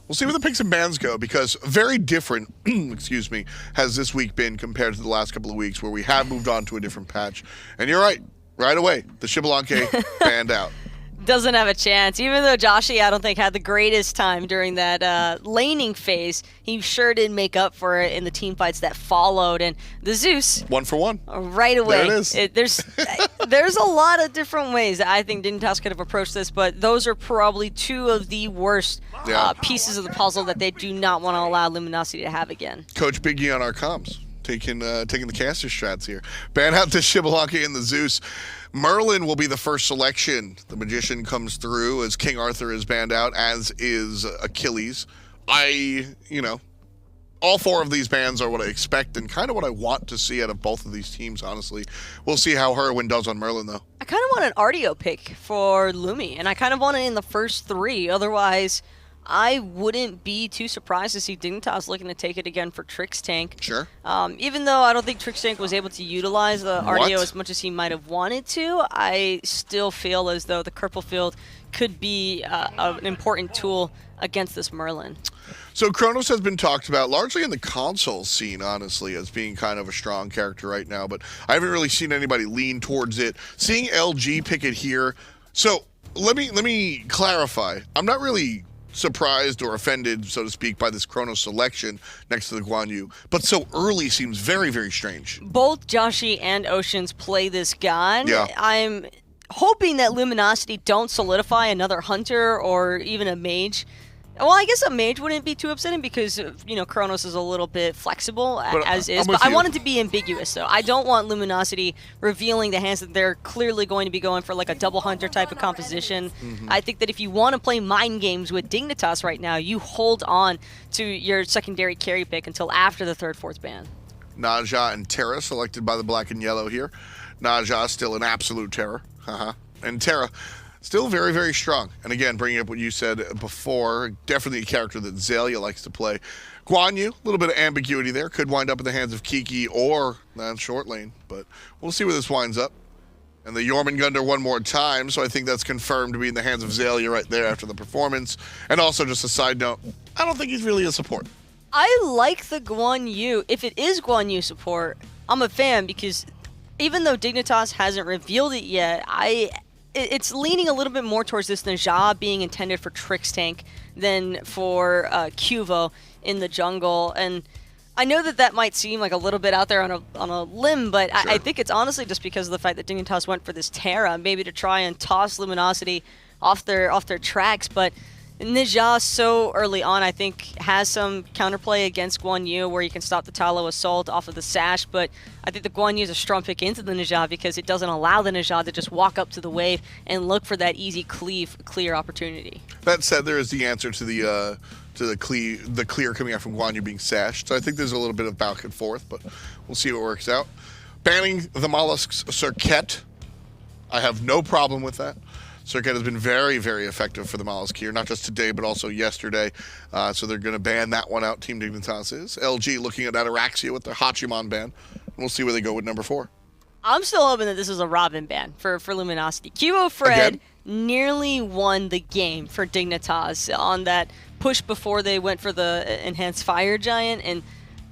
We'll see where the picks and bans go, because very different, excuse me, has this week been compared to the last couple of weeks where we have moved on to a different patch. And you're right away, the Xaliea banned out. Doesn't have a chance. Even though Joshy, I don't think, had the greatest time during that laning phase, he sure did make up for it in the team fights that followed. And the Zeus... 1 for 1. Right away. There it is. There's a lot of different ways that I think Dignitas could have approached this, but those are probably two of the worst pieces of the puzzle that they do not want to allow Luminosity to have again. Coach Biggie on our comms, taking the caster strats here. Ban out the Xaliea and the Zeus. Merlin will be the first selection. The Magician comes through as King Arthur is banned out, as is Achilles. All 4 of these bans are what I expect and kind of what I want to see out of both of these teams, honestly. We'll see how Hurriwind does on Merlin, though. I kind of want an RDO pick for Lumi, and I kind of want it in the first 3. Otherwise, I wouldn't be too surprised to see Dignitas looking to take it again for Trixtank. Sure. Even though I don't think Trixtank was able to utilize the RDO as much as he might have wanted to, I still feel as though the Purple Field could be an important tool against this Merlin. So Kronos has been talked about largely in the console scene, honestly, as being kind of a strong character right now, but I haven't really seen anybody lean towards it. Seeing LG pick it here, so let me clarify. I'm not really surprised or offended, so to speak, by this Kronos selection next to the Guan Yu, but so early seems very, very strange. Both Joshy and Oceans play this god. Yeah. I'm hoping that Luminosity don't solidify another Hunter or even a Mage. Well, I guess a Mage wouldn't be too upsetting because, Kronos is a little bit flexible as is. But I want it to be ambiguous, though. I don't want Luminosity revealing the hands that they're clearly going to be going for like a double Hunter type of composition. I think that if you want to play mind games with Dignitas right now, you hold on to your secondary carry pick until after the 3rd, 4th ban. Naja and Terra selected by the black and yellow here. Naja still an absolute terror. And Terra still very, very strong. And again, bringing up what you said before, definitely a character that Xaliea likes to play. Guan Yu, a little bit of ambiguity there. Could wind up in the hands of Kiki or that short lane. But we'll see where this winds up. And the Jormungandr one more time, so I think that's confirmed to be in the hands of Xaliea right there after the performance. And also, just a side note, I don't think he's really a support. I like the Guan Yu. If it is Guan Yu support, I'm a fan because even though Dignitas hasn't revealed it yet, it's leaning a little bit more towards this Naja being intended for Trixtank than for Qvo in the jungle. And I know that might seem like a little bit out there on a limb, but sure. I think it's honestly just because of the fact that Dignitas went for this Terra, maybe to try and toss Luminosity off their tracks. But Naja so early on, I think, has some counterplay against Guan Yu where you can stop the Talo Assault off of the Sash, but I think the Guan Yu is a strong pick into the Naja because it doesn't allow the Naja to just walk up to the wave and look for that easy clear opportunity. That said, there is the answer to the clear coming out from Guan Yu being sashed, so I think there's a little bit of back and forth, but we'll see what works out. Banning the Mollusk's Circuit, I have no problem with that. Circuit has been very, very effective for the Molluskk here, not just today, but also yesterday. So they're going to ban that one out, Team Dignitas is. LG looking at Ataraxia with their Hachiman ban. And we'll see where they go with number 4. I'm still hoping that this is a Robin ban for Luminosity. Qvofred nearly won the game for Dignitas on that push before they went for the Enhanced Fire Giant and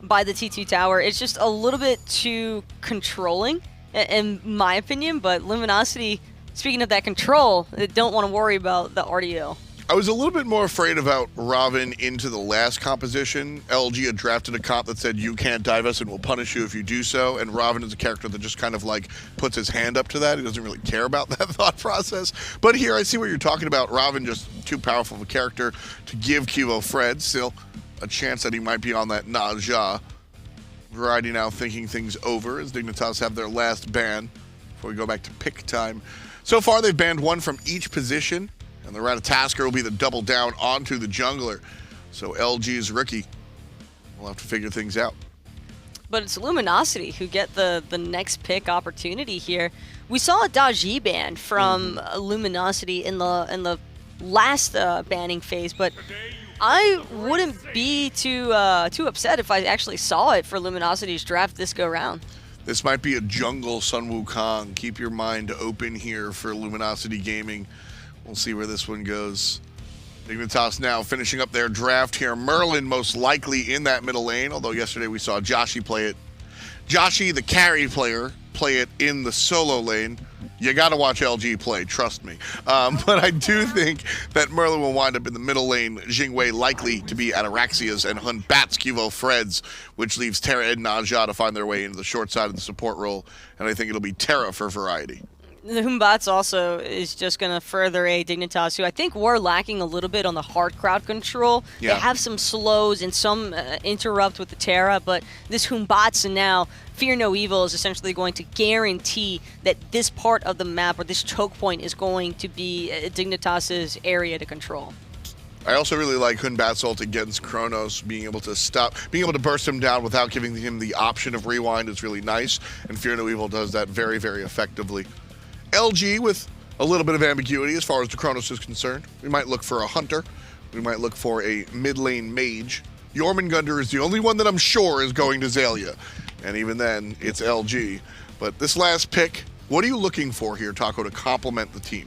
by the T2 Tower. It's just a little bit too controlling, in my opinion, but Luminosity... Speaking of that control, they don't want to worry about the RDO. I was a little bit more afraid about Robin into the last composition. LG had drafted a comp that said, you can't dive us and we'll punish you if you do so. And Robin is a character that just kind of like puts his hand up to that. He doesn't really care about that thought process. But here I see what you're talking about. Robin just too powerful of a character to give Qvofred still a chance that he might be on that Naja. Variety now thinking things over as Dignitas have their last ban before we go back to pick time. So far, they've banned 1 from each position, and the Ratatasker will be the double down onto the jungler. So LG's rookie will have to figure things out. But it's Luminosity who get the next pick opportunity here. We saw a Daji ban from Luminosity in the last banning phase, but I wouldn't be too upset if I actually saw it for Luminosity's draft this go round. This might be a jungle Sun Wukong. Keep your mind open here for Luminosity Gaming. We'll see where this one goes. Dignitas now finishing up their draft here. Merlin most likely in that middle lane, although yesterday we saw Joshy play it. Joshy, the carry player, play it in the solo lane. You got to watch LG play, trust me. But I do think that Merlin will wind up in the middle lane. Jingwei likely to be Ataraxia's and Hunbat's Qvofred's, which leaves Terra and Naja to find their way into the short side of the support role. And I think it'll be Terra for variety. The Hunbat's also is just going to further aid Dignitas, who I think were lacking a little bit on the hard crowd control. Yeah. They have some slows and some interrupt with the Terra, but this Hunbat's and now Fear No Evil is essentially going to guarantee that this part of the map or this choke point is going to be Dignitas' area to control. I also really like Hunbat's ult against Kronos, being able to burst him down without giving him the option of rewind is really nice, and Fear No Evil does that very, very effectively. LG with a little bit of ambiguity as far as the Kronos is concerned. We might look for a Hunter. We might look for a mid lane mage. Jormungandr is the only one that I'm sure is going to Xaliea. And even then, it's LG. But this last pick, what are you looking for here, Taco, to complement the team?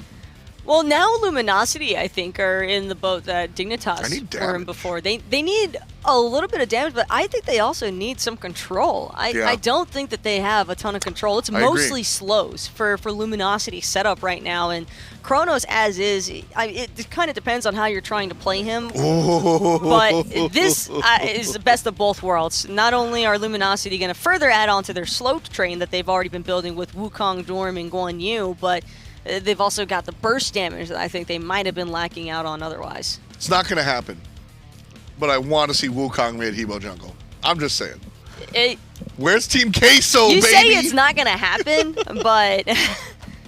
Well, now Luminosity, I think, are in the boat that Dignitas were in before. They need a little bit of damage, but I think they also need some control. I don't think that they have a ton of control. It's mostly slows for Luminosity setup right now, and Kronos as is, it kind of depends on how you're trying to play him. But this is the best of both worlds. Not only are Luminosity going to further add on to their slow train that they've already been building with Wukong, Dorm, and Guan Yu, but they've also got the burst damage that I think they might have been lacking out on otherwise. It's not going to happen, but I want to see Wukong mid Hebo jungle. I'm just saying. Where's Team Queso, you baby? say it's not going to happen, but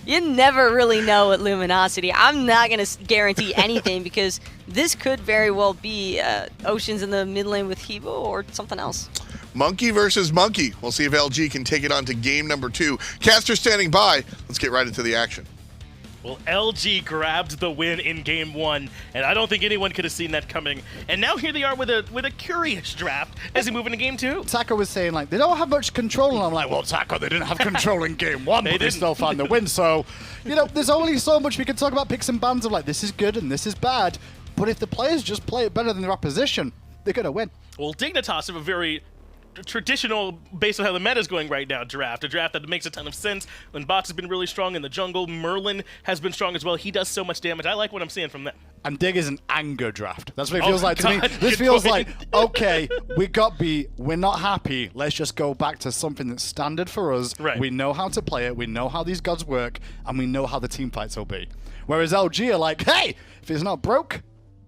you never really know at Luminosity. I'm not going to guarantee anything because this could very well be Oceans in the mid lane with Hebo or something else. Monkey versus Monkey. We'll see if LG can take it on to game number 2. Caster standing by. Let's get right into the action. Well, LG grabbed the win in game 1, and I don't think anyone could have seen that coming. And now here they are with a curious draft as they move into game 2. Taco was saying, like, they don't have much control, and I'm like, well, Taco, they didn't have control in game 1, but they still found the win. So, you know, there's only so much we can talk about picks and bans of, like, this is good and this is bad. But if the players just play it better than their opposition, they're going to win. Well, Dignitas have a very traditional, based on how the meta is going right now, draft. A draft that makes a ton of sense. When Bots has been really strong in the jungle, Merlin has been strong as well. He does so much damage. I like what I'm seeing from them. And Dig is an anger draft. That's what it feels like to me. God, This feels like, okay, we're not happy. Let's just go back to something that's standard for us. Right. We know how to play it. We know how these gods work. And we know how the team fights will be. Whereas LG are like, hey, if it's not broke,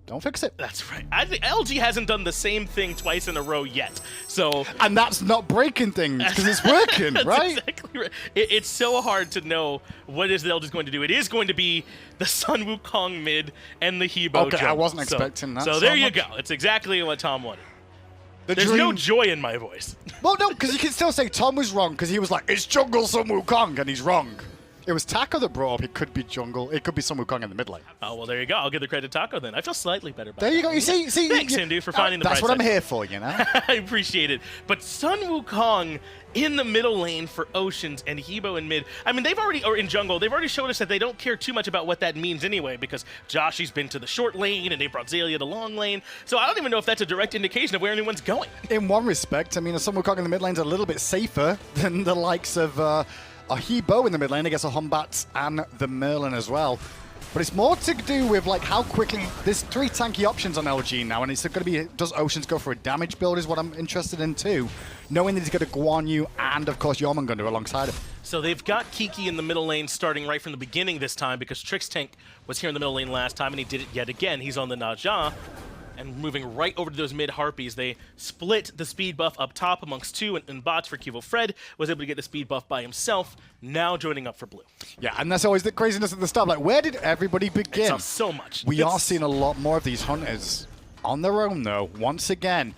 don't fix it. That's right. I think LG hasn't done the same thing twice in a row yet. So, and that's not breaking things because it's working, that's right? Exactly right. It's so hard to know what it is that LG is going to do. It is going to be the Sun Wukong mid and the Hebo Okay, jungle. I wasn't expecting that. So there you go. It's exactly what Tom wanted. There's no joy in my voice. Well, no, because you can still say Tom was wrong because he was like, it's jungle Sun Wukong, and he's wrong. It was Taco that brought up it could be jungle. It could be Sun Wukong in the mid lane. Oh, well, there you go. I'll give the credit to Taco then. I feel slightly better about There you that. go. You see, Thanks, Hindu, for finding the That's bright what I'm side. here for, you know? I appreciate it. But Sun Wukong in the middle lane for Oceans and Hebo in mid. I mean, or in jungle, they've already showed us that they don't care too much about what that means anyway, because Joshy's been to the short lane and they brought Xaliea to the long lane. So I don't even know if that's a direct indication of where anyone's going. In one respect, I mean, a Sun Wukong in the mid lane's a little bit safer than the likes of a Hebo in the mid lane against a Hunbat and the Merlin as well. But it's more to do with like how quickly there's 3 tanky options on LG now, and it's going to be, does Oceans go for a damage build is what I'm interested in too, knowing that he's got a Guan Yu and of course Jormungandr alongside him. So they've got Kiki in the middle lane starting right from the beginning this time because Trixtank was here in the middle lane last time and he did it yet again. He's on the Naja. And moving right over to those mid Harpies, they split the speed buff up top amongst 2, and Bots for Qvofred was able to get the speed buff by himself, now joining up for Blue. Yeah, and that's always the craziness at the start. Like, where did everybody begin? It's so much. We are seeing a lot more of these hunters on their own, though, once again.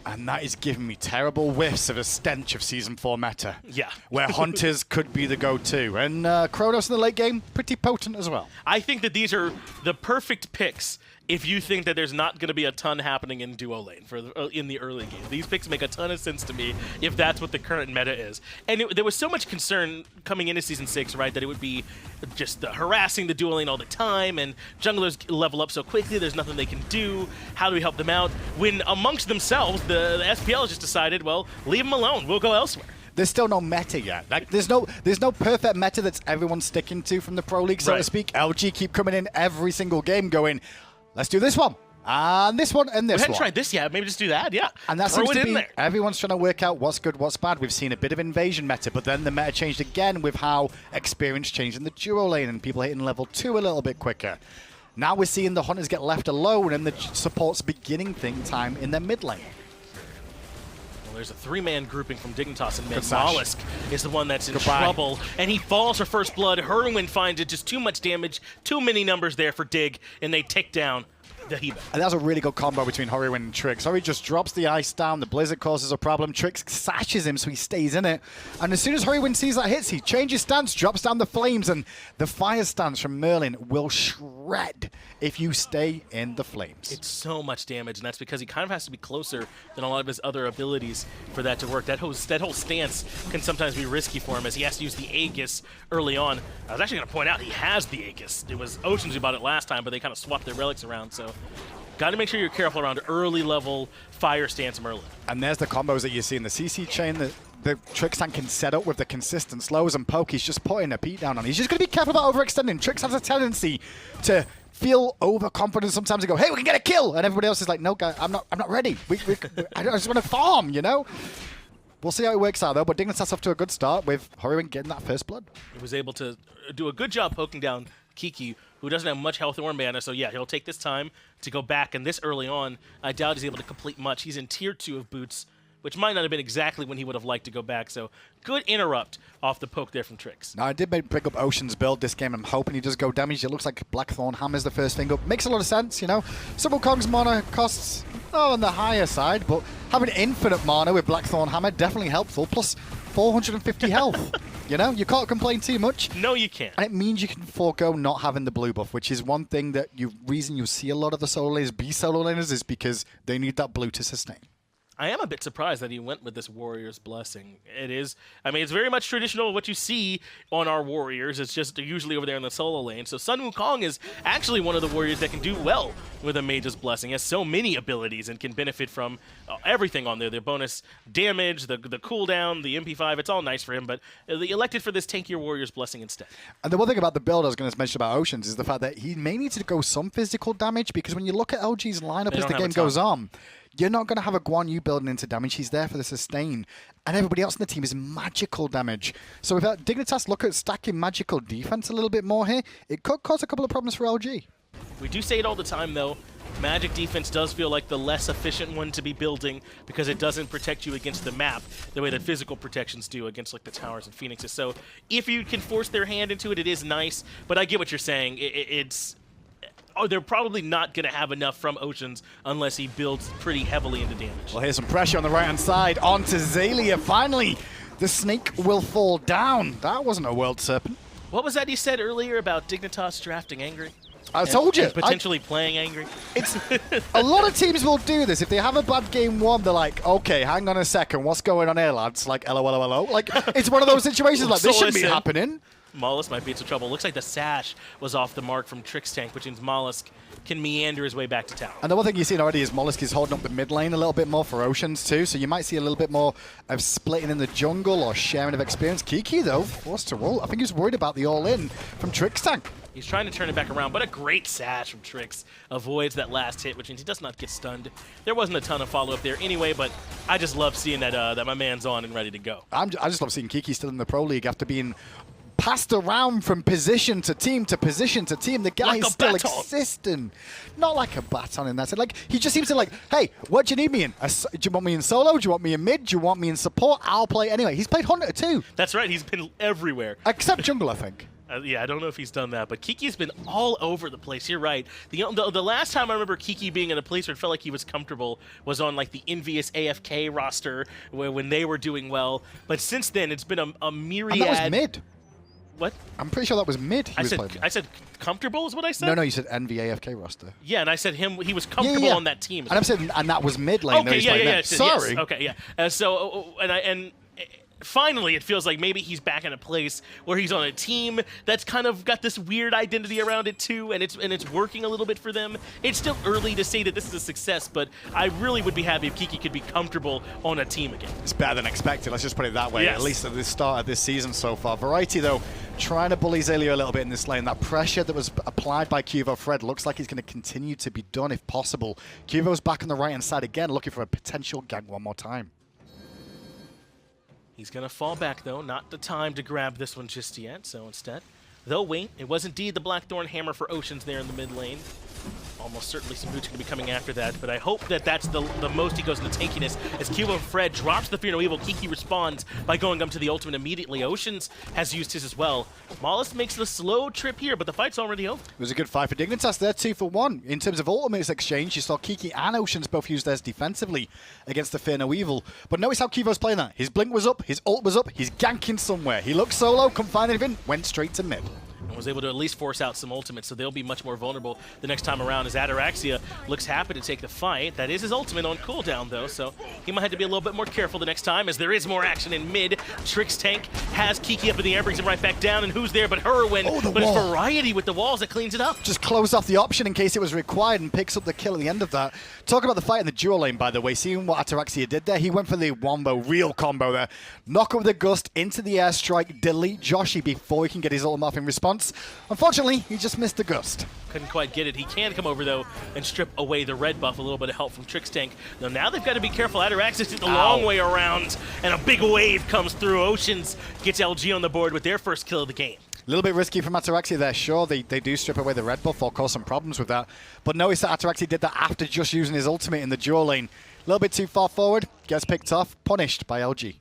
And that is giving me terrible whiffs of a stench of Season 4 meta. Yeah. Where hunters could be the go-to. And Kronos in the late game, pretty potent as well. I think that these are the perfect picks if you think that there's not going to be a ton happening in duo lane in the early game. These picks make a ton of sense to me if that's what the current meta is. And there was so much concern coming into Season 6, right, that it would be just harassing the duo lane all the time, and junglers level up so quickly, there's nothing they can do. How do we help them out? When amongst themselves, the SPL just decided, well, leave them alone. We'll go elsewhere. There's still no meta yet. Like, there's no perfect meta that's everyone sticking to from the Pro League, so to speak. LG keep coming in every single game going, let's do this one, and this one, and this one. We haven't tried this yet. Maybe just do that, yeah. And that Throw seems it to in be, there. everyone's trying to work out what's good, what's bad. We've seen a bit of invasion meta, but then the meta changed again with how experience changed in the duo lane and people hitting level 2 a little bit quicker. Now we're seeing the hunters get left alone and the supports beginning thing time in their mid lane. Well, there's a 3-man grouping from Dignitas and mid. Good sash. Molluskk is the one that's in Goodbye. trouble, and he falls for first blood. Hurriwind finds it, just too much damage, too many numbers there for Dig, and they take down the Heba. And that's a really good combo between Hurriwind and Trix. Hurry just drops the ice down, the Blizzard causes a problem, Trix sashes him so he stays in it. And as soon as Hurriwind sees that hits, he changes stance, drops down the flames, and the fire stance from Merlin will shred if you stay in the flames. It's so much damage, and that's because he kind of has to be closer than a lot of his other abilities for that to work. That whole stance can sometimes be risky for him as he has to use the Aegis early on. I was actually going to point out he has the Aegis. It was Oceans who bought it last time, but they kind of swapped their relics around, so got to make sure you're careful around early level fire stance Merlin. And there's the combos that you see in the CC chain that the Trixtank can set up with the consistent slows and poke. He's just putting a beat down on. He's just going to be careful about overextending. Trix has a tendency to feel overconfident sometimes and go, hey, we can get a kill. And everybody else is like, no, guy, I'm not ready. I just want to farm, you know? We'll see how it works out, though. But Dignitas off to a good start with Hurriwind getting that first blood. He was able to do a good job poking down Kiki, who doesn't have much health or mana, so yeah, he'll take this time to go back, and this early on, I doubt he's able to complete much. He's in tier 2 of boots, which might not have been exactly when he would have liked to go back, so good interrupt off the poke there from Trix. Now, I did pick up Ocean's build this game. I'm hoping he does go damage. It looks like Blackthorn Hammer's the first thing up. Makes a lot of sense, you know. Double Kong's mana costs on the higher side, but having infinite mana with Blackthorn Hammer definitely helpful, plus 450 health. You know, you can't complain too much. No, you can't. And it means you can forego not having the blue buff, which is one thing that reason you see a lot of the solo laners be solo laners is because they need that blue to sustain. I am a bit surprised that he went with this Warrior's Blessing. It is, I mean, it's very much traditional what you see on our Warriors. It's just usually over there in the solo lane. So Sun Wukong is actually one of the Warriors that can do well with a Mage's Blessing. He has so many abilities and can benefit from everything on there. The bonus damage, the cooldown, the MP5, it's all nice for him, but they elected for this tankier Warrior's Blessing instead. And the one thing about the build I was going to mention about Oceans is the fact that he may need to go some physical damage, because when you look at LG's lineup as the game goes on, you're not going to have a Guan Yu building into damage. He's there for the sustain. And everybody else in the team is magical damage. So if Dignitas look at stacking magical defense a little bit more here, it could cause a couple of problems for LG. We do say it all the time, though. Magic defense does feel like the less efficient one to be building because it doesn't protect you against the map the way that physical protections do against like the towers and phoenixes. So if you can force their hand into it, it is nice. But I get what you're saying. They're probably not going to have enough from Oceans unless he builds pretty heavily into damage. Well, here's some pressure on the right-hand side. Onto Xaliea. Finally, the snake will fall down. That wasn't a World Serpent. What was that you said earlier about Dignitas drafting angry? I told you. And potentially playing angry? It's a lot of teams will do this. If they have a bad game one, they're like, okay, hang on a second. What's going on here, lads? Like, LOL. Like, it's one of those situations like, this shouldn't be happening. Molluskk might be in some trouble. Looks like the sash was off the mark from Trixtank, which means Molluskk can meander his way back to town. And the one thing you've seen already is Molluskk is holding up the mid lane a little bit more for Oceans too, so you might see a little bit more of splitting in the jungle or sharing of experience. Kiki, though, forced to ult. I think he's worried about the all-in from Trixtank. He's trying to turn it back around, but a great sash from Trix avoids that last hit, which means he does not get stunned. There wasn't a ton of follow-up there anyway, but I just love seeing that my man's on and ready to go. I just love seeing Kiki still in the Pro League after being passed around from position to team to position to team. The guy like is still existing. Not like a baton in that sense. Like, he just seems to like, hey, what do you need me in? Do you want me in solo? Do you want me in mid? Do you want me in support? I'll play anyway. He's played Hunter too. That's right. He's been everywhere. Except jungle, I think. Yeah, I don't know if he's done that, but Kiki's been all over the place. You're right. The last time I remember Kiki being in a place where it felt like he was comfortable was on like the envious AFK roster when they were doing well. But since then, it's been a myriad. And that was mid. What? I'm pretty sure that was mid. I said comfortable is what I said? No, you said NVAFK roster. Yeah, and I said he was comfortable on that team. And I'm saying, and that was mid lane. Okay, yeah. Sorry. Yes. Okay, yeah. Finally, it feels like maybe he's back in a place where he's on a team that's kind of got this weird identity around it too, and it's working a little bit for them. It's still early to say that this is a success, but I really would be happy if Kiki could be comfortable on a team again. It's better than expected. Let's just put it that way. Yes. At least at the start of this season so far. Variety though, trying to bully Xaliea a little bit in this lane. That pressure that was applied by Qvofred looks like it's going to continue to be done if possible. Qvo's back on the right hand side again, looking for a potential gank one more time. He's going to fall back, though. Not the time to grab this one just yet, so instead, they'll wait. It was indeed the Blackthorn Hammer for Oceans there in the mid lane. Almost certainly some boots going to be coming after that, but I hope that that's the most he goes into tankiness. As Qvofred drops the Fear No Evil, Kiki responds by going up to the ultimate immediately. Oceans has used his as well. Molluskk makes the slow trip here, but the fight's already over. It was a good fight for Dignitas there, 2 for 1. In terms of ultimates exchange, you saw Kiki and Oceans both use theirs defensively against the Fear No Evil. But notice how Qvo's playing that. His blink was up, his ult was up, he's ganking somewhere. He looked solo, couldn't find anything, went straight to mid. And was able to at least force out some ultimates, so they'll be much more vulnerable the next time around as Ataraxia looks happy to take the fight. That is his ultimate on cooldown, though, so he might have to be a little bit more careful the next time as there is more action in mid. Trixtank has Kiki up in the air, brings him right back down, and who's there but Hurriwind? But it's Variety with the walls that cleans it up. Just closed off the option in case it was required and picks up the kill at the end of that. Talk about the fight in the dual lane, by the way. Seeing what Ataraxia did there, he went for the wombo, real combo there. Knock over the gust into the airstrike, delete Joshy before he can get his ultimate off in response. Unfortunately, he just missed the gust. Couldn't quite get it. He can come over, though, and strip away the red buff. A little bit of help from Trixtank. Now they've got to be careful. Ataraxia took the long way around, and a big wave comes through. Oceans gets LG on the board with their first kill of the game. A little bit risky from Ataraxia there. Sure, they do strip away the red buff or cause some problems with that. But notice that Ataraxia did that after just using his ultimate in the dual lane. A little bit too far forward, gets picked off, punished by LG.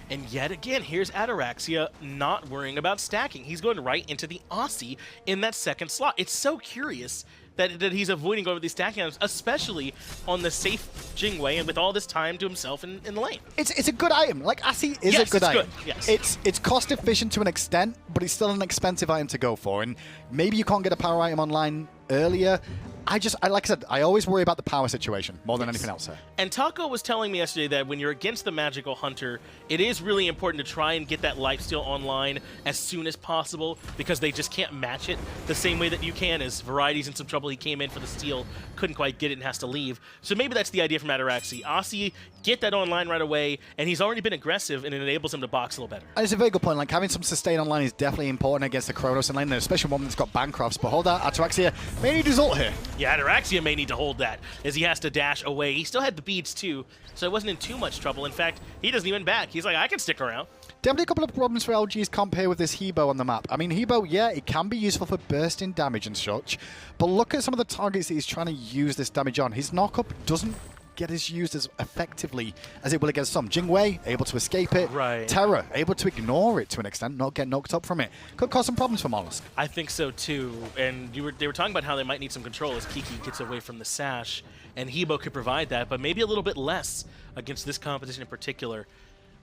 And yet again, here's Ataraxia not worrying about stacking. He's going right into the Aussie in that second slot. It's so curious that he's avoiding going with these stacking items, especially on the safe Jingwei and with all this time to himself in the lane. It's a good item. Like, Aussie is a good item. Good. Yes. It's cost efficient to an extent, but it's still an expensive item to go for. And maybe you can't get a power item online earlier. Like I said, I always worry about the power situation more than anything else here. And Taco was telling me yesterday that when you're against the Magical Hunter, it is really important to try and get that lifesteal online as soon as possible because they just can't match it the same way that you can. As Variety's in some trouble, he came in for the steal, couldn't quite get it and has to leave. So maybe that's the idea from Ataraxia. Aussie, get that online right away, and he's already been aggressive, and it enables him to box a little better. And it's a very good point. Like, having some sustain online is definitely important against the Kronos in lane, especially one that's got Bancrofts. But hold that, Ataraxia may need his ult here. Yeah, Ataraxia may need to hold that as he has to dash away. He still had the beads too, so it wasn't in too much trouble. In fact, he doesn't even back. He's like, I can stick around. Definitely a couple of problems for LG's comp here with this Hebo on the map. I mean, Hebo, yeah, it can be useful for bursting damage and such, but look at some of the targets that he's trying to use this damage on. His knockup doesn't get as used as effectively as it will against some. Jingwei, able to escape it. Right. Terra, able to ignore it to an extent, not get knocked up from it. Could cause some problems for Molluskk. I think so too, and they were talking about how they might need some control as Kiki gets away from the sash, and Hebo could provide that, but maybe a little bit less against this competition in particular.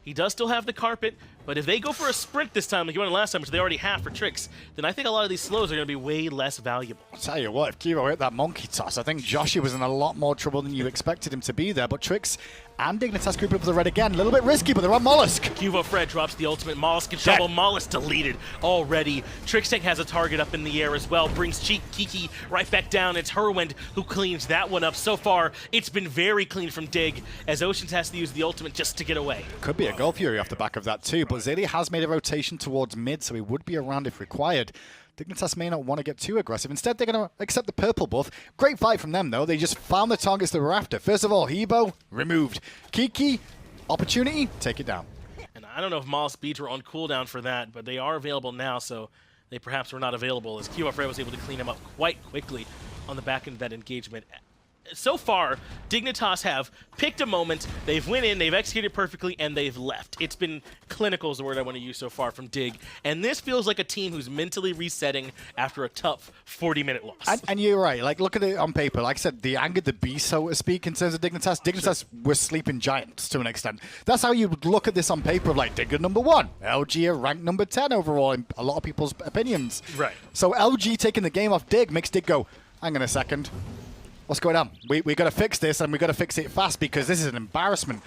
He does still have the carpet, but if they go for a sprint this time like he went last time, which they already have for Trix, then I think a lot of these slows are going to be way less valuable. I'll tell you what, if Qvo hit that monkey toss, I think Joshy was in a lot more trouble than you expected him to be there, but Trix and Dignitas group up for the red again. A little bit risky, but they're on Molluskk. Qvofred drops the ultimate. Molluskk in trouble. Molluskk deleted already. Trixtank has a target up in the air as well. Brings Kiki right back down. It's Hurriwind who cleans that one up. So far, it's been very clean from Dig as Oceans has to use the ultimate just to get away. Could be a Gold Fury off the back of that too, but Xaliea has made a rotation towards mid, so he would be around if required. Dignitas may not want to get too aggressive. Instead, they're going to accept the purple buff. Great fight from them, though. They just found the targets they were after. First of all, Hebo, removed. Kiki, opportunity, take it down. And I don't know if Molluskk beads were on cooldown for that, but they are available now, so they perhaps were not available as Qvofred was able to clean him up quite quickly on the back end of that engagement. so far, Dignitas have picked a moment, they've went in, they've executed perfectly, and they've left. It's been clinical is the word I want to use so far from Dig, and this feels like a team who's mentally resetting after a tough 40-minute loss. And you're right. Like, look at it on paper. Like I said, the angered the beast, so to speak, in terms of Dignitas. Dignitas were sleeping giants to an extent. That's how you would look at this on paper of, like, Dig are number 1. LG are ranked number 10 overall in a lot of people's opinions. Right. So LG taking the game off Dig makes Dig go, hang on a second. What's going on? We got to fix this, and we got to fix it fast because this is an embarrassment.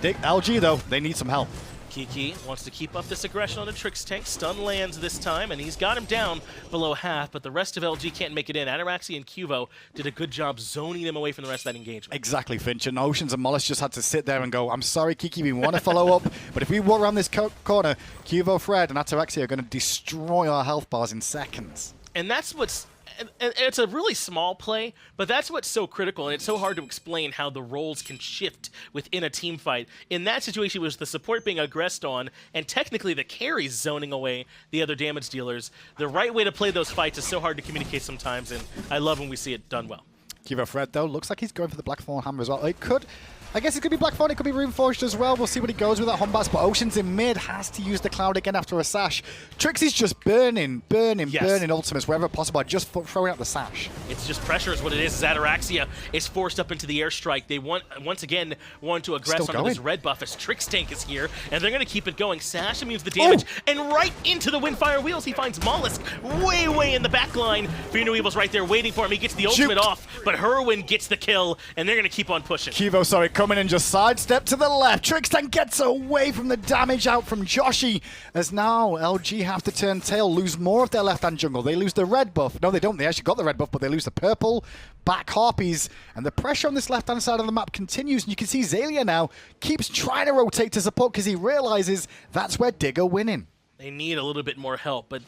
LG, though, they need some help. Kiki wants to keep up this aggression on the Trixtank. Stun lands this time, and he's got him down below half, but the rest of LG can't make it in. Ataraxia and Qvo did a good job zoning them away from the rest of that engagement. Exactly, Finch. And Oceans and Molluskk just had to sit there and go, I'm sorry, Kiki, we want to follow up, but if we walk around this corner, Qvofred and Ataraxia are going to destroy our health bars in seconds. And that's what's... And it's a really small play, but that's what's so critical, and it's so hard to explain how the roles can shift within a team fight. In that situation, it was the support being aggressed on, and technically the carries zoning away the other damage dealers. The right way to play those fights is so hard to communicate sometimes, and I love when we see it done well. Qvofred, though, looks like he's going for the Blackthorn Hammer as well. It could... I guess it could be Blackthorn, it could be Runeforged as well. We'll see what he goes with that Hombats, but Oceans in mid has to use the Cloud again after a Sash. Trixie's just burning ultimates wherever possible, just throwing out the Sash. It's just pressure is what it is. Ataraxia is forced up into the airstrike. They once again want to aggress onto this red buff as Trixtank is here, and they're going to keep it going. Sash immunes the damage, and right into the Windfire wheels, he finds Molluskk way in the back line. Fear Evil's right there waiting for him. He gets the ultimate off, but Hurriwind gets the kill, and they're going to keep on pushing. Qvo, sorry, coming in, just sidestep to the left. Trixtank gets away from the damage out from Joshy, as now LG have to turn tail, lose more of their left-hand jungle. They lose the red buff. No, they don't. They actually got the red buff, but they lose the purple back Harpies, and the pressure on this left-hand side of the map continues, and you can see Xaliea now keeps trying to rotate to support because he realizes that's where Dig are winning. They need a little bit more help, but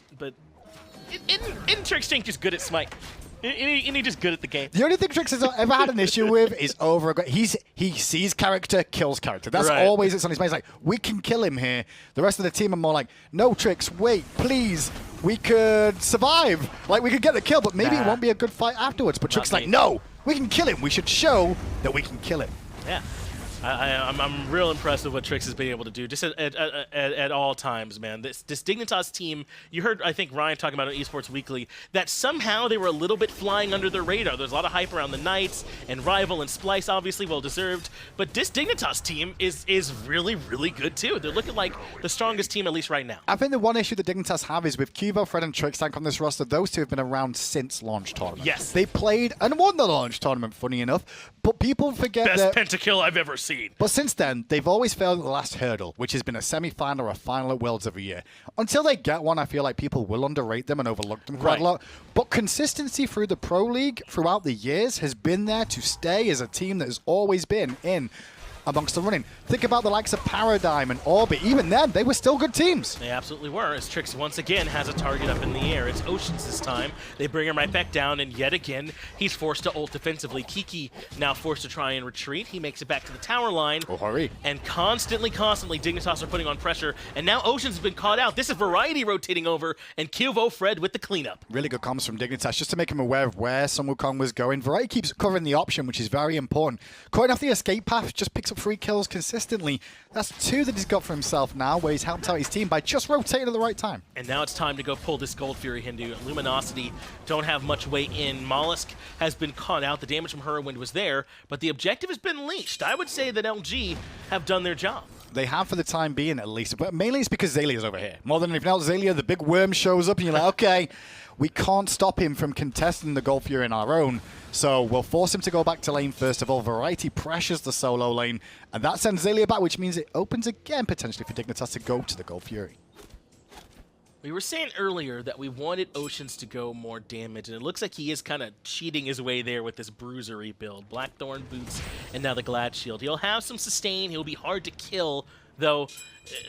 Trixtank is good at Smite. And he's just good at the game. The only thing Trix has ever had an issue with is he sees character, kills character. That's always it's on his mind. He's like, we can kill him here. The rest of the team are more like, no, Trix, wait, please. We could survive. Like, we could get the kill, but maybe it won't be a good fight afterwards. But Trix is like, no, we can kill him. We should show that we can kill him. Yeah. I'm real impressed with what Trix has been able to do just at all times, man. This Dignitas team, you heard, I think, Ryan talking about on Esports Weekly, that somehow they were a little bit flying under the radar. There's a lot of hype around the Knights and Rival and Splice, obviously, well-deserved. But this Dignitas team is really good, too. They're looking like the strongest team, at least right now. I think the one issue that Dignitas have is with Qvofred and Trixtank on this roster, those two have been around since launch tournament. Yes. They played and won the launch tournament, funny enough, but people forget Best pentakill I've ever seen. But since then, they've always failed at the last hurdle, which has been a semi-final or a final at Worlds every year. Until they get one, I feel like people will underrate them and overlook them quite a lot. But consistency through the Pro League throughout the years has been there to stay as a team that has always been in amongst the running. Think about the likes of Paradigm and Orbit. Even then, they were still good teams. They absolutely were, as Trix once again has a target up in the air. It's Oceans this time. They bring him right back down, and yet again, he's forced to ult defensively. Kiki now forced to try and retreat. He makes it back to the tower line. Oh, hurry. And constantly, Dignitas are putting on pressure, and now Oceans has been caught out. This is Variety rotating over, and Qvofred with the cleanup. Really good comms from Dignitas, just to make him aware of where Sun Wukong was going. Variety keeps covering the option, which is very important. Cutting off the escape path, just picks up 3 kills consistently. That's 2 that he's got for himself now, where he's helped out his team by just rotating at the right time. And now it's time to go pull this Gold Fury Hindu. Luminosity don't have much way in. Molluskk has been caught out. The damage from Hurriwind was there, but the objective has been leashed. I would say that LG have done their job. They have for the time being, at least. But mainly it's because Xalia's over here. More than anything else, Xaliea, the big worm shows up, and you're like, okay, we can't stop him from contesting the Gold Fury in our own. So we'll force him to go back to lane first of all. Variety pressures the solo lane, and that sends Xaliea back, which means it opens again potentially for Dignitas to go to the Gold Fury. We were saying earlier that we wanted Oceans to go more damage, and it looks like he is kind of cheating his way there with this Bruisery build. Blackthorn boots and now the Glad Shield. He'll have some sustain. He'll be hard to kill, though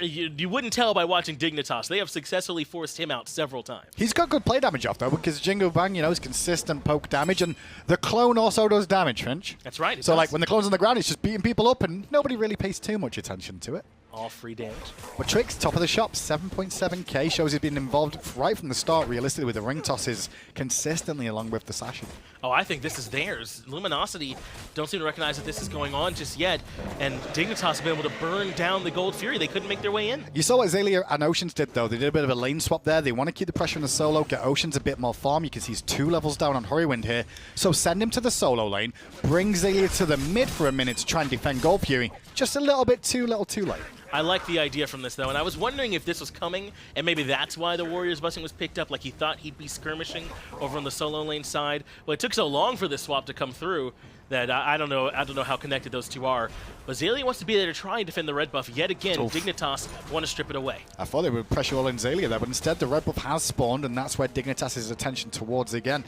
you wouldn't tell by watching Dignitas. They have successfully forced him out several times. He's got good play damage off, though, because Jingo Bang, you know, is consistent poke damage, and the clone also does damage, Finch. That's right. So, like, when the clone's on the ground, it's just beating people up, and nobody really pays too much attention to it. All free damage. But Trix, top of the shop, 7.7k, shows he's been involved right from the start, realistically, with the ring tosses consistently along with the sashing. Oh, I think this is theirs. Luminosity don't seem to recognize that this is going on just yet, and Dignitas have been able to burn down the Gold Fury. They couldn't make their way in. You saw what Xaliea and Oceans did, though. They did a bit of a lane swap there. They want to keep the pressure on the solo, get Oceans a bit more farm. You can see he's 2 levels down on Hurriwind here. So send him to the solo lane, bring Xaliea to the mid for a minute to try and defend Gold Fury. Just a little bit too little too late. I like the idea from this, though, and I was wondering if this was coming, and maybe that's why the Warriors busing was picked up, like he thought he'd be skirmishing over on the solo lane side. Well, it took so long for this swap to come through that I don't know how connected those two are. But Xaliea wants to be there to try and defend the red buff yet again. Oof. Dignitas want to strip it away. I thought they would pressure all in Xaliea there, but instead the red buff has spawned, and that's where Dignitas' attention towards again.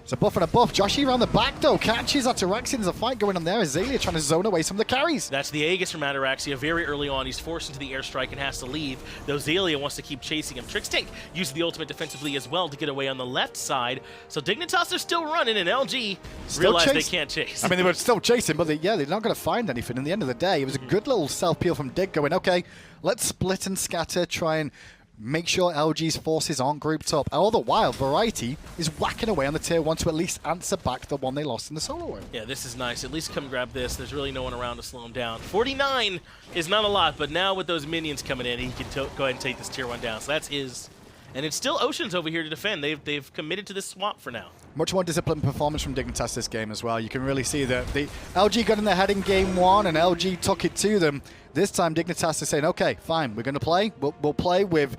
It's a buff and a buff. Joshy around the back, though, catches Ataraxia. There's a fight going on there. Xaliea trying to zone away some of the carries. That's the Aegis from Ataraxia very early on. He's forced into the airstrike and has to leave, though Xaliea wants to keep chasing him. Trixtank uses the ultimate defensively as well to get away on the left side. So Dignitas are still running, and LG realize they can't chase. I mean, they were still chasing, but they're not going to find anything. In the end of the day, it was a good little self-peel from Dig going, okay, let's split and scatter, try and make sure LG's forces aren't grouped up. All the while, Variety is whacking away on the tier 1 to at least answer back the one they lost in the solo win. Yeah, this is nice. At least come grab this. There's really no one around to slow him down. 49 is not a lot, but now with those minions coming in, he can go ahead and take this tier 1 down. So that's his. And it's still Oceans over here to defend. They've committed to this swap for now. Much more disciplined performance from Dignitas this game as well. You can really see that the LG got in their head in game 1 and LG took it to them. This time Dignitas is saying, okay, fine, we're going to play. We'll play with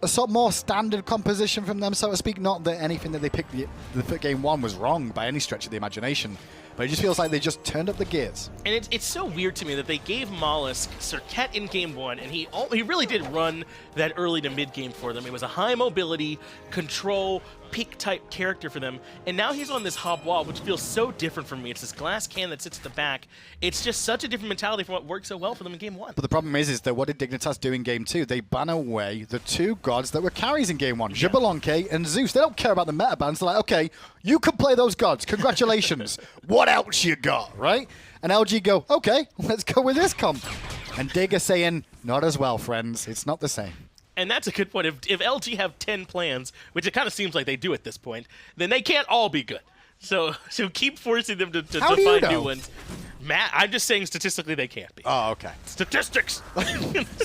a sort of more standard composition from them, so to speak. Not that anything that they picked the game 1 was wrong by any stretch of the imagination, but it just feels like they just turned up the gears. And it's so weird to me that they gave Molluskk Circuit in game 1, and he really did run that early to mid game for them. It was a high mobility, control, peak type character for them, and now he's on this hop wall, which feels so different from me. It's this glass can that sits at the back. It's just such a different mentality from what worked so well for them in game 1. But the problem is that what did Dignitas do in game 2? They ban away the 2 gods that were carries in game 1, Xaliea and Zeus. They don't care about the meta bans. They're like, okay, you can play those gods. Congratulations. What else you got, right? And LG go, okay, let's go with this comp. And Dig are saying, not as well, friends. It's not the same. And that's a good point. If LG have 10 plans, which it kind of seems like they do at this point, then they can't all be good. So keep forcing them to find new ones. Matt, I'm just saying statistically they can't be. Oh, okay. Statistics!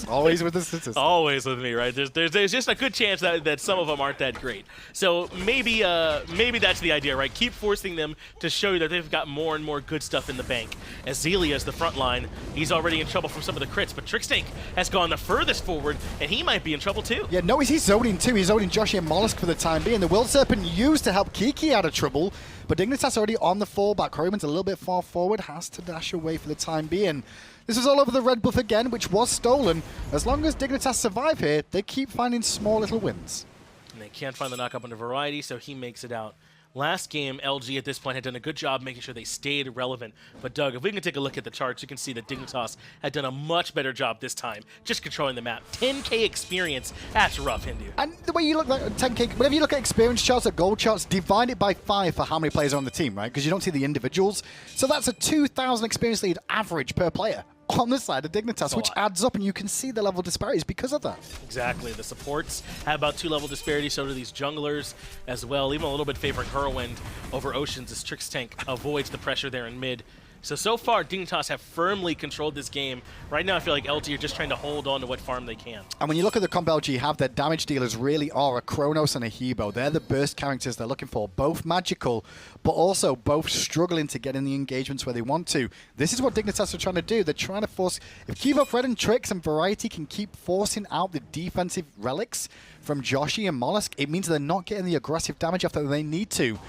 Always with the statistics. Always with me, right? There's just a good chance that some of them aren't that great. So maybe that's the idea, right? Keep forcing them to show you that they've got more and more good stuff in the bank. As Xaliea is the front line, he's already in trouble from some of the crits, but Trixtank has gone the furthest forward, and he might be in trouble too. Yeah, no, he's zoning too. He's zoning Joshy and Molluskk for the time being. The Will Serpent used to help Kiki out of trouble, but Dignitas already on the fallback. Hurriwind's a little bit far forward, has to dash away for the time being. This is all over the red buff again, which was stolen. As long as Dignitas survive here, they keep finding small little wins. And they can't find the knock-up under Variety, so he makes it out. Last game, LG at this point had done a good job making sure they stayed relevant. But Doug, if we can take a look at the charts, you can see that Dignitas had done a much better job this time, just controlling the map. 10k experience, that's rough, Hindu. And the way you look at 10k, whenever you look at experience charts or gold charts, divide it by 5 for how many players are on the team, right? Because you don't see the individuals. So that's a 2,000 experience lead average per player on the side of Dignitas, which adds up, and you can see the level disparities because of that. Exactly. The supports have about 2 level disparity, so do these junglers as well, even a little bit favoring Hurriwind over Oceans as Trixtank avoids the pressure there in mid. So far, Dignitas have firmly controlled this game. Right now, I feel like LG are just trying to hold on to what farm they can. And when you look at the comp LG have, their damage dealers really are a Kronos and a Hebo. They're the burst characters they're looking for. Both magical, but also both struggling to get in the engagements where they want to. This is what Dignitas are trying to do. They're trying to force... If Qvofred and Trix and Variety can keep forcing out the defensive relics from Joshy and Molluskk, it means they're not getting the aggressive damage after they need to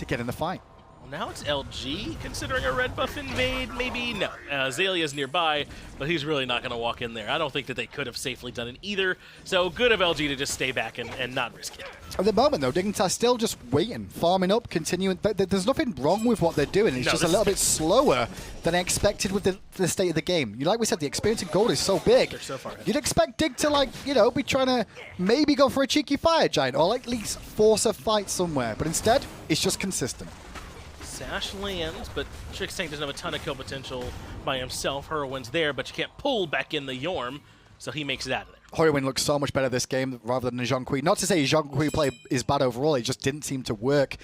get in the fight. Now it's LG considering a red buff invade, maybe? No. Xalia's nearby, but he's really not going to walk in there. I don't think that they could have safely done it either, so good of LG to just stay back and not risk it. At the moment, though, Dignitas still just waiting, farming up, continuing. There's nothing wrong with what they're doing. It's just a little bit slower than I expected with the state of the game. Like we said, the experience in gold is so big. They're so far ahead. You'd expect Dig to, like, you know, be trying to maybe go for a cheeky fire giant or at least force a fight somewhere, but instead, it's just consistent. Sash lands, but Trixtank doesn't have a ton of kill potential by himself. Hurriwind's there, but you can't pull back in the Yorm, so he makes it out of there. Hurriwind looks so much better this game rather than Zhonghui. Not to say Zhonghui play is bad overall, it just didn't seem to work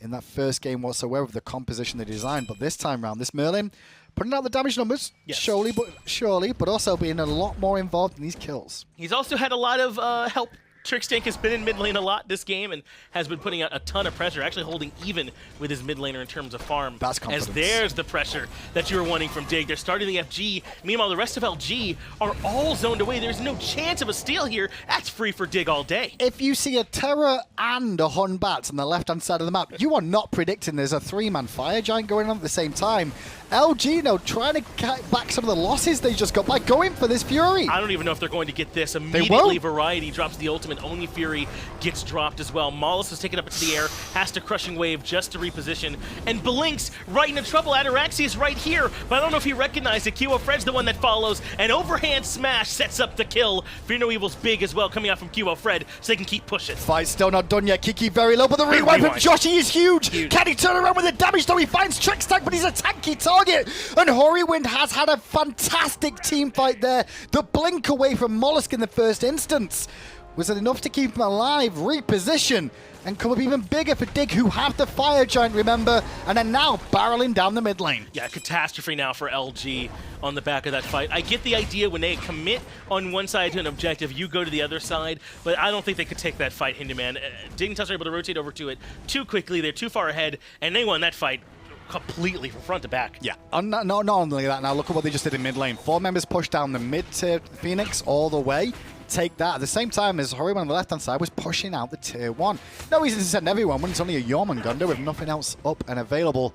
in that first game whatsoever with the composition they designed. But this time round, this Merlin putting out the damage numbers, yes. surely, but also being a lot more involved in these kills. He's also had a lot of help. Trixtank has been in mid lane a lot this game and has been putting out a ton of pressure, actually holding even with his mid laner in terms of farm. That's confidence. As there's the pressure that you were wanting from Dig. They're starting the FG. Meanwhile, the rest of LG are all zoned away. There's no chance of a steal here. That's free for Dig all day. If you see a Terror and a Hun Bat on the left-hand side of the map, you are not predicting there's a 3-man Fire Giant going on at the same time. LG, though, trying to cut back some of the losses they just got by going for this Fury. I don't even know if they're going to get this. Immediately, Variety drops the ultimate. Only Fury gets dropped as well. Molluskk is taken up into the air, has to Crushing Wave just to reposition, and blinks right into trouble. Ataraxia is right here, but I don't know if he recognized it. Qvofred's the one that follows. An overhand smash sets up the kill. Fear No Evil's big as well, coming out from Qvofred, so they can keep pushing. Fight's still not done yet. Kiki very low, but the rewind from Joshy is huge. Can he turn around with the damage, though? He finds Trixtank, but he's a tanky target. And Hurriwind has had a fantastic team fight there. The blink away from Molluskk in the first instance. Was it enough to keep him alive, reposition, and come up even bigger for Dig, who have the Fire Giant, remember, and are now barreling down the mid lane. Yeah, catastrophe now for LG on the back of that fight. I get the idea when they commit on one side to an objective, you go to the other side, but I don't think they could take that fight, Hinduman. Dignitas are able to rotate over to it too quickly. They're too far ahead, and they won that fight completely from front to back. Yeah, not only that, now look at what they just did in mid lane. 4 members pushed down the mid tier Phoenix all the way. Take that at the same time as Hurriwind on the left hand side was pushing out the tier 1. No reason to send everyone when it's only a Yorm and Gunda with nothing else up and available.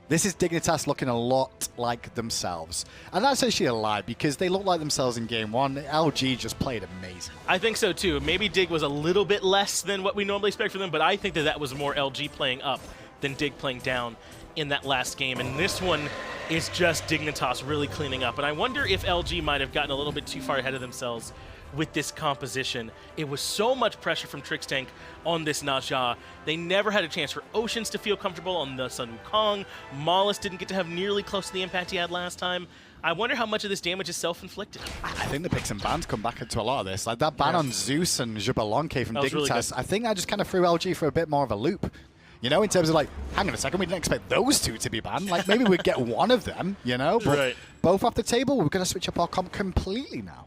This is Dignitas looking a lot like themselves. And that's actually a lie because they look like themselves in game 1. LG just played amazing. I think so too. Maybe Dig was a little bit less than what we normally expect from them, but I think that that was more LG playing up than Dig playing down in that last game. And this one is just Dignitas really cleaning up. And I wonder if LG might have gotten a little bit too far ahead of themselves with this composition. It was so much pressure from Trixtank on this Najah. They never had a chance for Oceans to feel comfortable on the Sun Wukong. Molluskk didn't get to have nearly close to the impact he had last time. I wonder how much of this damage is self-inflicted. I think the picks and bans come back into a lot of this. Like that ban on Zeus and Jubalonke from Dignitas, really I think I just kind of threw LG for a bit more of a loop. You know, in terms of like, hang on a second, we didn't expect those two to be banned. Like maybe we'd get one of them, you know? But both off the table, we're going to switch up our comp completely now.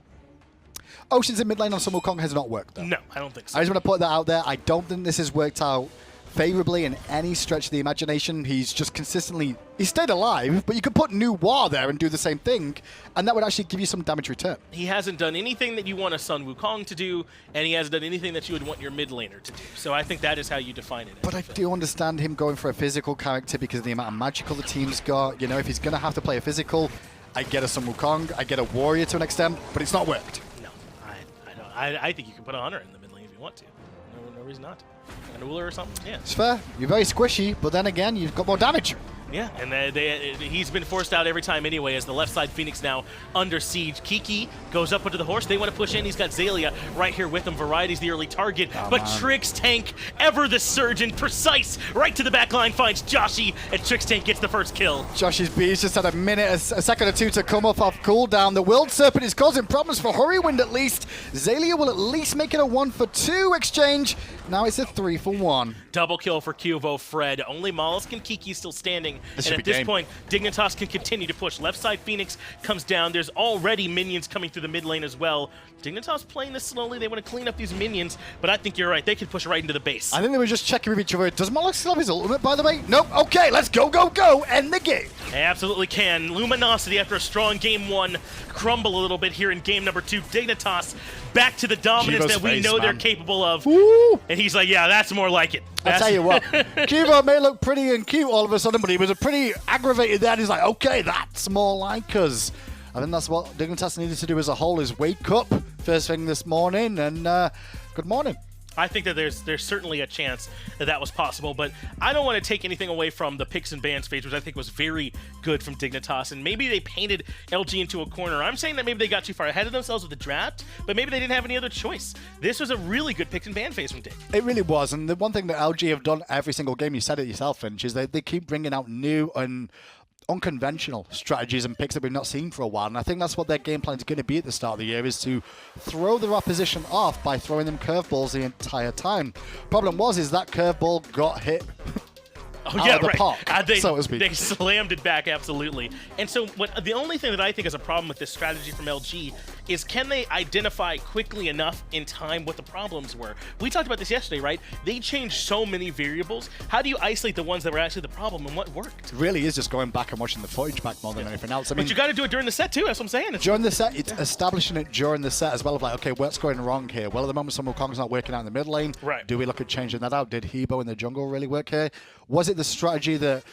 Oceans in mid lane on Sun Wukong has not worked, though. No, I don't think so. I just want to put that out there. I don't think this has worked out favorably in any stretch of the imagination. He's just consistently... He stayed alive, but you could put New War there and do the same thing, and that would actually give you some damage return. He hasn't done anything that you want a Sun Wukong to do, and he hasn't done anything that you would want your mid laner to do. So I think that is how you define it. But I do understand him going for a physical character because of the amount of magical the team's got. You know, if he's going to have to play a physical, I get a Sun Wukong, I get a Warrior to an extent, but it's not worked. I think you can put a Hunter in the mid lane if you want to. No reason not to. An Uller or something? Yeah. It's fair. You're very squishy, but then again, you've got more damage. Yeah, and he's been forced out every time anyway as the left side Phoenix now under siege. Kiki goes up onto the horse. They want to push in. He's got Xaliea right here with him. Variety's the early target, but Trixtank, ever the surgeon, precise, right to the back line, finds Joshy, and Trixtank gets the first kill. Joshy's B's just had a second or two to come up off cooldown. The World Serpent is causing problems for Hurriwind at least. Xaliea will at least make it a 1-for-2 exchange. Now it's a 3-for-1. Double kill for Qvofred. Only Molluskk and Kiki still standing. And at this point, Dignitas can continue to push. Left side Phoenix comes down. There's already minions coming through the mid lane as well. Dignitas playing this slowly. They want to clean up these minions, but I think you're right. They could push right into the base. I think they were just checking with each other. Does Molluskk still have his ultimate, by the way? Nope. Okay, let's go, go, go. End the game. They absolutely can. Luminosity, after a strong game 1, crumble a little bit here in game number 2. Dignitas back to the dominance that we know they're capable of. Woo. And he's like, yeah, that's more like it. I'll tell you what, Qvo may look pretty and cute all of a sudden, but he was a pretty aggravated there. He's like, okay, that's more like us. I think that's what Dignitas needed to do as a whole, is wake up first thing this morning, and good morning. I think that there's certainly a chance that that was possible, but I don't want to take anything away from the picks and bans phase, which I think was very good from Dignitas, and maybe they painted LG into a corner. I'm saying that maybe they got too far ahead of themselves with the draft, but maybe they didn't have any other choice. This was a really good picks and ban phase from Dig. It really was, and the one thing that LG have done every single game, you said it yourself, Finch, is they keep bringing out new and unconventional strategies and picks that we've not seen for a while, and I think that's what their game plan is going to be at the start of the year, is to throw their opposition off by throwing them curveballs the entire time. Problem is that curveball got hit out of the park, so to speak. They slammed it back, absolutely. And so the only thing that I think is a problem with this strategy from LG is, can they identify quickly enough in time what the problems were? We talked about this yesterday, right? They changed so many variables. How do you isolate the ones that were actually the problem and what worked? It really is just going back and watching the footage back more than anything else. I mean, but you got to do it during the set too, that's what I'm saying. During the set, it's establishing it during the set as well, of like, okay, what's going wrong here? Well, at the moment, Wukong's not working out in the mid lane. Right. Do we look at changing that out? Did Hebo in the jungle really work here? Was it the strategy that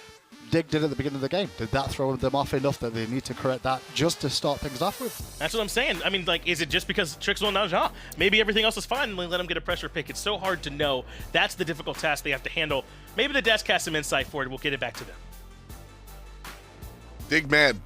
Dig did at the beginning of the game? Did that throw them off enough that they need to correct that just to start things off with? That's what I'm saying. I mean, like, is it just because Trix won Naja? Maybe everything else is fine and they let him get a pressure pick. It's so hard to know. That's the difficult task they have to handle. Maybe the desk has some insight for it. We'll get it back to them. Dig mad.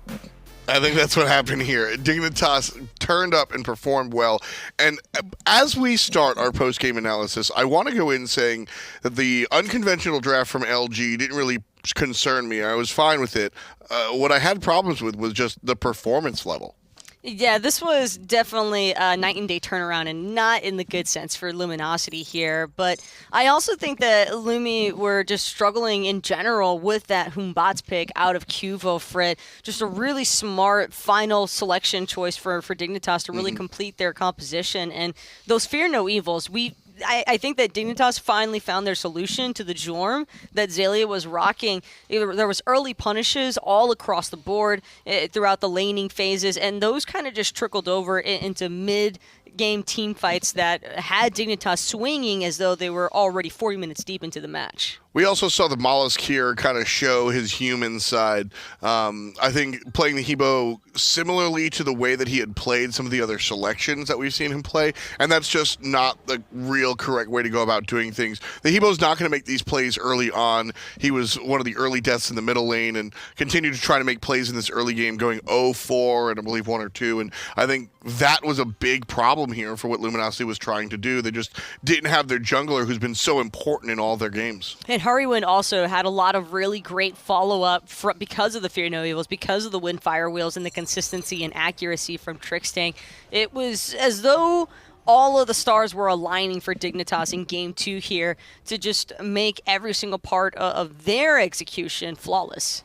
I think that's what happened here. Dignitas turned up and performed well. And as we start our post-game analysis, I want to go in saying that the unconventional draft from LG didn't really concern me. I was fine with it. What I had problems with was just the performance level. Yeah, this was definitely a night and day turnaround, and not in the good sense for Luminosity here. But I also think that Lumi were just struggling in general with that Humbots pick out of Qvofred. Just a really smart final selection choice for Dignitas to really complete their composition. And those Fear No Evils, I think that Dignitas finally found their solution to the Jorm that Xaliea was rocking. There was early punishes all across the board throughout the laning phases, and those kind of just trickled over into mid-game team fights that had Dignitas swinging as though they were already 40 minutes deep into the match. We also saw the Molluskk here kind of show his human side. I think playing the Hebo similarly to the way that he had played some of the other selections that we've seen him play, and that's just not the real correct way to go about doing things. The Hebo's not going to make these plays early on. He was one of the early deaths in the middle lane and continued to try to make plays in this early game, going 0-4 and I believe 1 or 2, and I think that was a big problem here for what Luminosity was trying to do. They just didn't have their jungler who's been so important in all their games. And Hurriwind also had a lot of really great follow-up because of the Fear No Evils, because of the Windfire Wheels and the consistency and accuracy from Trixtank. It was as though all of the stars were aligning for Dignitas in Game 2 here to just make every single part of their execution flawless.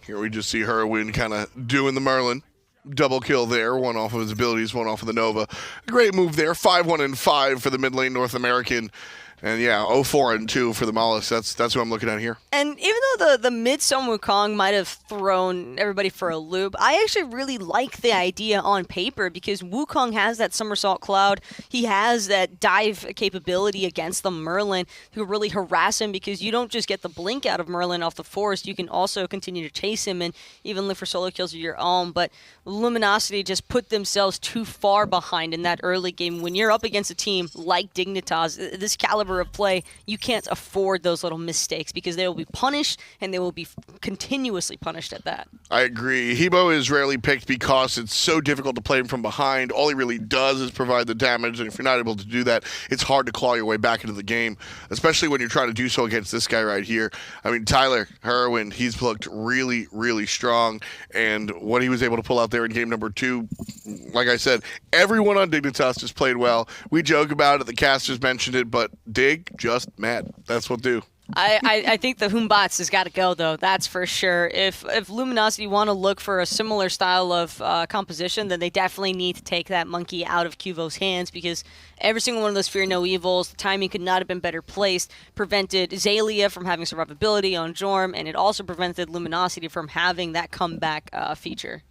Here we just see Hurriwind kind of doing the Merlin. Double kill there, one off of his abilities, one off of the Nova. Great move there, 5-1-5 for the mid lane North American. And yeah, 0-4-2 for the Molluskk. That's what I'm looking at here. And even though the mid-Sun Wukong might have thrown everybody for a loop, I actually really like the idea on paper because Wukong has that somersault cloud. He has that dive capability against the Merlin who really harass him because you don't just get the blink out of Merlin off the forest. You can also continue to chase him and even look for solo kills of your own. But Luminosity just put themselves too far behind in that early game. When you're up against a team like Dignitas, this caliber of play, you can't afford those little mistakes because they will be punished and they will be continuously punished at that. I agree. Hebo is rarely picked because it's so difficult to play him from behind. All he really does is provide the damage, and if you're not able to do that, it's hard to claw your way back into the game, especially when you're trying to do so against this guy right here. I mean, Tyler Hurriwind, he's looked really, really strong, and what he was able to pull out there in game number 2, like I said, everyone on Dignitas just played well. We joke about it, the casters mentioned it, but Dig, just mad. That's what do. I think the Humbots has got to go, though. That's for sure. If Luminosity want to look for a similar style of composition, then they definitely need to take that monkey out of Qvo's hands because every single one of those Fear No Evils, the timing could not have been better placed, prevented Xaliea from having survivability on Jorm, and it also prevented Luminosity from having that comeback feature.